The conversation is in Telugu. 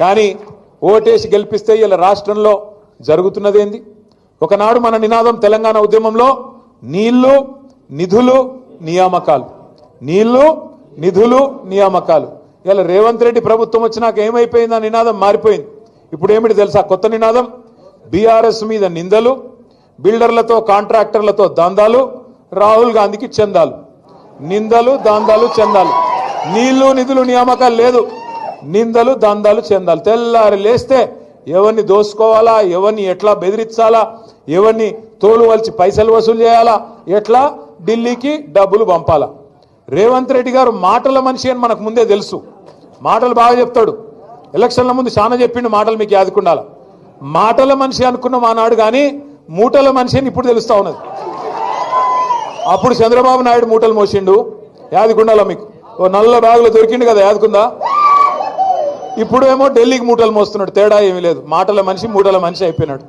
కానీ ఓటేసి గెలిపిస్తే ఇలా రాష్ట్రంలో జరుగుతున్నదేంది? ఒకనాడు మన నినాదం తెలంగాణ ఉద్యమంలో నీళ్లు నిధులు నియామకాలు, నీళ్లు నిధులు నియామకాలు. ఇలా రేవంత్ రెడ్డి ప్రభుత్వం వచ్చినాక ఏమైపోయింది? ఆ నినాదం మారిపోయింది. ఇప్పుడు ఏమిటి తెలుసా కొత్త నినాదం? బీఆర్ఎస్ మీద నిందలు, బిల్డర్లతో కాంట్రాక్టర్లతో దందాలు, రాహుల్ గాంధీకి చందాలు. నిందలు దందాలు చందాలు, నీళ్లు నిధులు నియామకాలు లేదు, నిందలు దందాలు చందాలు. తెల్లారి లేస్తే ఎవరిని దోసుకోవాలా, ఎవరిని ఎట్లా బెదిరించాలా, ఎవరిని తోలు వలిచి పైసలు వసూలు చేయాలా, ఎట్లా ఢిల్లీకి డబ్బులు పంపాలా. రేవంత్ రెడ్డి గారు మాటల మనిషి అని మనకు ముందే తెలుసు. మాటలు బాగా చెప్తాడు. ఎలక్షన్ల ముందు చాలా చెప్పిండు మాటలు, మీకు యాదుకుండాల. మాటల మనిషి అనుకున్నాం ఆనాడు, కానీ మూటల మనిషి అని ఇప్పుడు తెలుస్తా ఉన్నది. అప్పుడు చంద్రబాబు నాయుడు మూటలు మోసిండు, యాదుకుండాల మీకు. ఓ నల్ల బ్యాగులో దొరికిండు కదా, యాదుకుందా? ఇప్పుడు ఏమో ఢిల్లీకి మూటలు మోస్తున్నాడు. తేడా ఏమీ లేదు. మాటల మనిషి మూటల మనిషి అయిపోయినాడు.